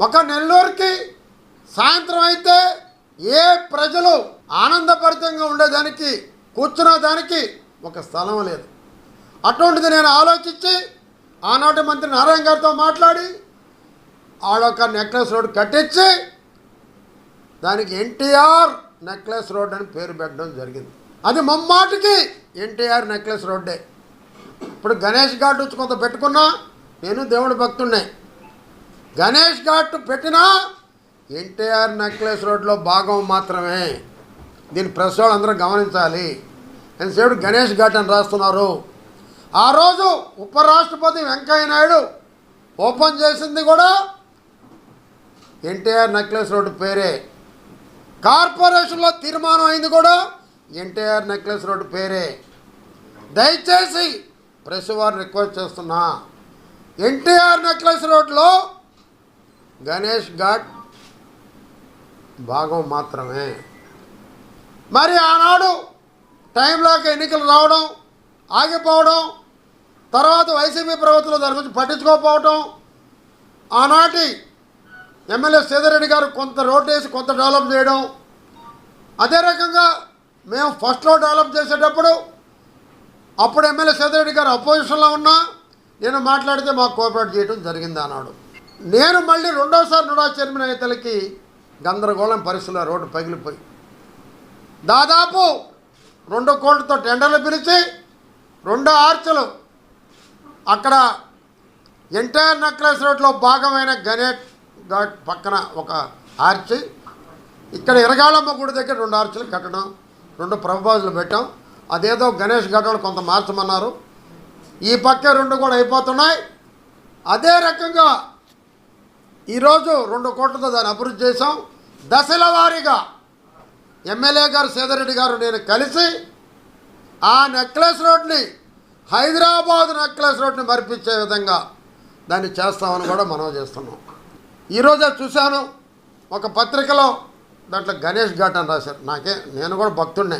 ఒక నెల్లూరుకి సాయంత్రం అయితే ఏ ప్రజలు ఆనందభరితంగా ఉండేదానికి కూర్చునేదానికి ఒక స్థలం లేదు. అటువంటిది నేను ఆలోచించి ఆనాటి మంత్రి నారాయణ గారితో మాట్లాడి ఆడొక నెక్లెస్ రోడ్ కట్టించి దానికి ఎన్టీఆర్ నెక్లెస్ రోడ్ అని పేరు పెట్టడం జరిగింది. అది ముమ్మాటికి ఎన్టీఆర్ నెక్లెస్ రోడ్డే. ఇప్పుడు గణేష్ ఘాట్ వచ్చి కొంత పెట్టుకున్నా, నేను దేవుడి భక్తుడినే. గణేష్ ఘాట్ పెట్టినా ఎన్టీఆర్ నెక్లెస్ రోడ్లో భాగం మాత్రమే. దీని ప్రెస్ వాళ్ళు అందరూ గమనించాలి. ఎంతసేపు గణేష్ ఘాట్ అని రాస్తున్నారు. ఆ రోజు ఉపరాష్ట్రపతి వెంకయ్య నాయుడు ఓపెన్ చేసింది కూడా ఎన్టీఆర్ నెక్లెస్ రోడ్డు పేరే. కార్పొరేషన్లో తీర్మానం అయింది కూడా ఎన్టీఆర్ నెక్లెస్ రోడ్డు పేరే. దయచేసి ప్రెస్ వారు రిక్వెస్ట్ చేస్తున్నా, ఎన్టీఆర్ నెక్లెస్ రోడ్లో గణేష్ ఘాట్ భాగం మాత్రమే. మరి ఆనాడు టైంలోకి ఎన్నికలు రావడం, ఆగిపోవడం, తర్వాత వైసీపీ ప్రభుత్వంలో దాని గురించి పట్టించుకోకపోవడం, ఆనాటి ఎమ్మెల్యే సీతారెడ్డి గారు కొంత రోడ్ వేసి కొంత డెవలప్ చేయడం, అదే రకంగా మేము ఫస్ట్లో డెవలప్ చేసేటప్పుడు అప్పుడు ఎమ్మెల్యే సీతారెడ్డి గారు అపోజిషన్లో ఉన్నా నేను మాట్లాడితే మాకు కోఆపరేట్ చేయడం జరిగింది ఆనాడు. నేను మళ్ళీ రెండోసారి నుడా చైర్మన్ అయ్యేతలకి గందరగోళం పరిస్థితుల్లో రోడ్డు పగిలిపోయి దాదాపు 2 కోట్లతో టెండర్లు పిలిచి 2 ఆర్చులు అక్కడ ఎన్టీఆర్ నెక్లెస్ రోడ్లో భాగమైన గణేష్ ఘాట్ పక్కన ఒక ఆర్చి, ఇక్కడ ఇరగాళమ్మ గుడి దగ్గర 2 ఆర్చులు కట్టడం, 2 ప్రపోజల్ పెట్టాం. అదేదో గణేష్ ఘాట్ వాళ్ళు కొంత మార్చమన్నారు. ఈ పక్కే 2 కూడా అయిపోతున్నాయి. అదే రకంగా ఈరోజు 2 కోట్లతో దాన్ని అభివృద్ధి చేసాం. దశల వారీగా ఎమ్మెల్యే గారు సీతారెడ్డి గారు నేను కలిసి ఆ నెక్లెస్ రోడ్ని హైదరాబాద్ నెక్లెస్ రోడ్ని మరిపించే విధంగా దాన్ని చేస్తామని కూడా మనం చేస్తున్నాం. ఈరోజే చూశాను ఒక పత్రికలో, దాంట్లో గణేష్ ఘాట్ అని రాశారు. నేను కూడా భక్తుడినే.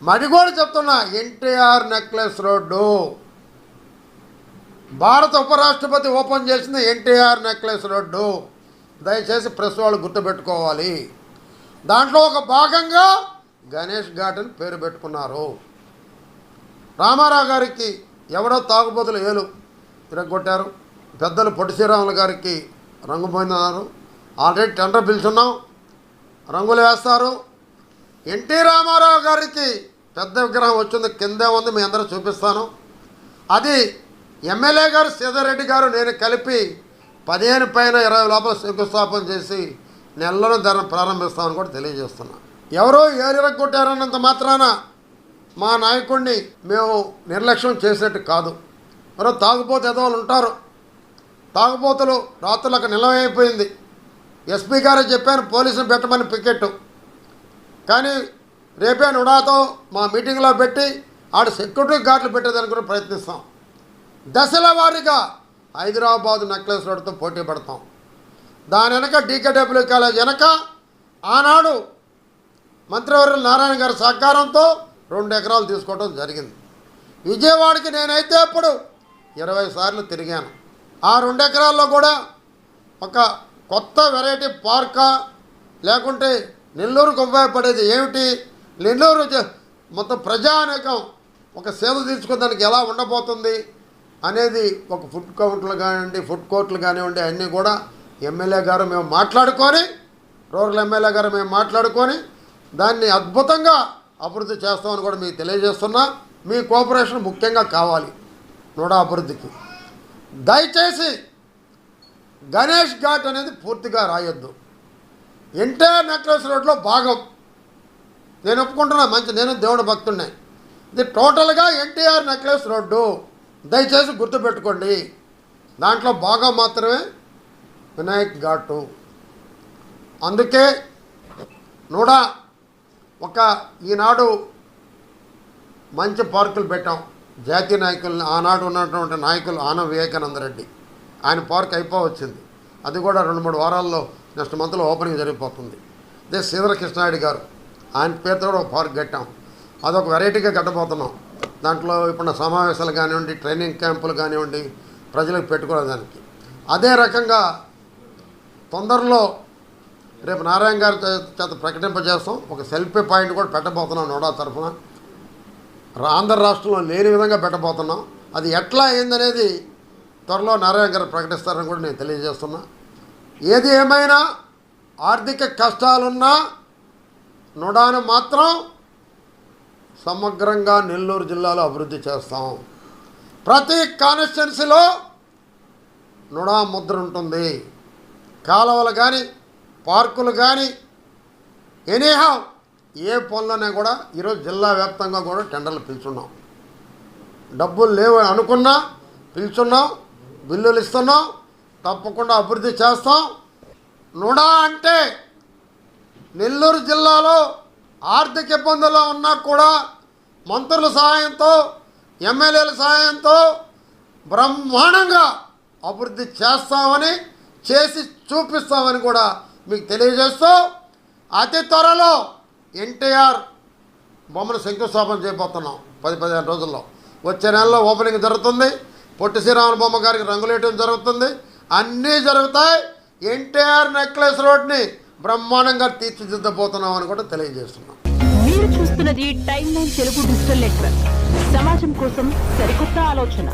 మరి కూడా చెప్తున్నా, ఎన్టీఆర్ నెక్లెస్ రోడ్డు భారత ఉపరాష్ట్రపతి ఓపెన్ చేసింది ఎన్టీఆర్ నెక్లెస్ రోడ్డు. దయచేసి ప్రెస్ వాళ్ళు గుర్తుపెట్టుకోవాలి. దాంట్లో ఒక భాగంగా గణేష్ ఘాట్ అని పేరు పెట్టుకున్నారు. రామారావు గారికి ఎవరో తాగుబోతులు ఏలు తిరగొట్టారు. పెద్దలు పొట్టి శ్రీరాములు గారికి రంగు పోయినారు. ఆల్రెడీ టెండర్ పిలుచున్నాం, రంగులు వేస్తారు. ఎన్టీ రామారావు గారికి పెద్ద విగ్రహం వచ్చింది, కిందే ఉంది, మీ అందరూ చూపిస్తాను. అది ఎమ్మెల్యే గారు సీతారెడ్డి గారు నేను కలిపి 15 పైన 20 లోపల శంకుస్థాపన చేసి నెలలో ధర ప్రారంభిస్తామని కూడా తెలియజేస్తున్నా. ఎవరో ఏరిరగొట్టారన్నంత మాత్రాన మా నాయకుడిని మేము నిర్లక్ష్యం చేసినట్టు కాదు. మరో తాగుపోతే ఎదవాళ్ళు ఉంటారు. తాగుపోతులు రాత్రులకు నిలవైపోయింది. ఎస్పీ గారు చెప్పాను పోలీసులు పెట్టమని పికెట్, కానీ రేపే నుడాతో మా మీటింగ్లో పెట్టి ఆడ సెక్యూరిటీ గార్డులు పెట్టేదానికి కూడా ప్రయత్నిస్తాం. దశల వారీగా హైదరాబాద్ నెక్లెస్ రోడ్తో పోటీ పడతాం. దాని వెనక డీకేడబ్ల్యూ కాలేజ్ వెనక ఆనాడు మంత్రివర్యులు నారాయణ గారి సహకారంతో 2 ఎకరాలు తీసుకోవడం జరిగింది. విజయవాడకి నేనైతే ఇప్పుడు 20 సార్లు తిరిగాను. ఆ 2 ఎకరాల్లో కూడా ఒక కొత్త వెరైటీ పార్కా, లేకుంటే నెల్లూరుకు ఉపయోగపడేది ఏమిటి, నెల్లూరు మొత్తం ప్రజానేకం ఒక సేవ తీర్చుకోవడానికి ఎలా ఉండబోతుంది అనేది ఒక ఫుడ్ కౌంటర్లు కానివ్వండి, ఫుడ్ కోర్టులు కానివ్వండి, అన్నీ కూడా ఎమ్మెల్యే గారు మేము మాట్లాడుకొని, రూరల్ ఎమ్మెల్యే గారు మేము మాట్లాడుకొని దాన్ని అద్భుతంగా అభివృద్ధి చేస్తామని కూడా మీకు తెలియజేస్తున్నా. మీ కోఆపరేషన్ ముఖ్యంగా కావాలి నోడా అభివృద్ధికి. దయచేసి గణేష్ ఘాట్ అనేది పూర్తిగా రాయొద్దు. ఎన్టీఆర్ నెక్లెస్ రోడ్లో భాగం నేను ఒప్పుకుంటున్నా, మంచి, నేను దేవుడి భక్తుడినే. ఇది టోటల్గా ఎన్టీఆర్ నెక్లెస్ రోడ్డు. దయచేసి గుర్తుపెట్టుకోండి, దాంట్లో భాగం మాత్రమే వినాయక్ ఘాటు. అందుకే నూడా ఈనాడు మంచి పార్కులు పెట్టాం. జాతీయ నాయకులు ఆనాడు ఉన్నటువంటి నాయకులు ఆనం వివేకానంద రెడ్డి, ఆయన పార్క్ అయిపోవచ్చింది. అది కూడా 2-3 వారాల్లో నెక్స్ట్ మంత్లో ఓపెనింగ్ జరిగిపోతుంది. అదే శ్రీధర కృష్ణారెడ్డి గారు, ఆయన పేరుతో కూడా ఒక పార్క్ కట్టాం. అదొక వెరైటీగా కట్టబోతున్నాం. దాంట్లో ఇప్పుడు సమావేశాలు కానివ్వండి, ట్రైనింగ్ క్యాంపులు కానివ్వండి, ప్రజలకు పెట్టుకోవడానికి. అదే రకంగా తొందరలో రేపు నారాయణ గారి చేత ప్రకటింపజేస్తాం. ఒక సెల్ఫీ పాయింట్ కూడా పెట్టబోతున్నాం నోడా తరఫున. ఆంధ్ర రాష్ట్రంలో లేని విధంగా పెట్టబోతున్నాం. అది ఎట్లా అయిందనేది త్వరలో నారాయణ గారు ప్రకటిస్తారని కూడా నేను తెలియజేస్తున్నా. ఏది ఏమైనా ఆర్థిక కష్టాలున్నా నోడాను మాత్రం సమగ్రంగా నెల్లూరు జిల్లాలో అభివృద్ధి చేస్తాం. ప్రతి కాన్స్టిట్యున్సీలో నోడా ముద్ర ఉంటుంది. కాలువలు కానీ పార్కులు కానీ ఎనీహౌ ఏ పనులనే కూడా ఈరోజు జిల్లా వ్యాప్తంగా కూడా టెండర్లు పిలుచున్నాం. డబ్బులు లేవు అనుకున్నా పిలుచున్నాం, బిల్లులు ఇస్తున్నాం, తప్పకుండా అభివృద్ధి చేస్తాం. నోడా అంటే నెల్లూరు జిల్లాలో ఆర్థిక ఇబ్బందుల్లో ఉన్నా కూడా మంత్రుల సహాయంతో ఎమ్మెల్యేల సహాయంతో బ్రహ్మాండంగా అభివృద్ధి చేస్తామని చేసి చూపిస్తామని కూడా మీకు తెలియజేస్తూ అతి త్వరలో ఎన్టీఆర్ బొమ్మను శంకుస్థాపన చేయబోతున్నాం. 10-15 రోజుల్లో. వచ్చే నెలలో ఓపెనింగ్ జరుగుతుంది. పొట్టి శ్రీరాములు బొమ్మ గారికి రంగులేయడం జరుగుతుంది. అన్నీ జరుగుతాయి. ఎన్టీఆర్ నెక్లెస్ రోడ్ని బ్రహ్మాండంగా తీర్చిదిద్దబోతున్నామని కూడా తెలియజేస్తున్నాం. మీరు చూస్తున్నది time line Telugu digital network. సమాజం కోసం సరికొత్త ఆలోచన.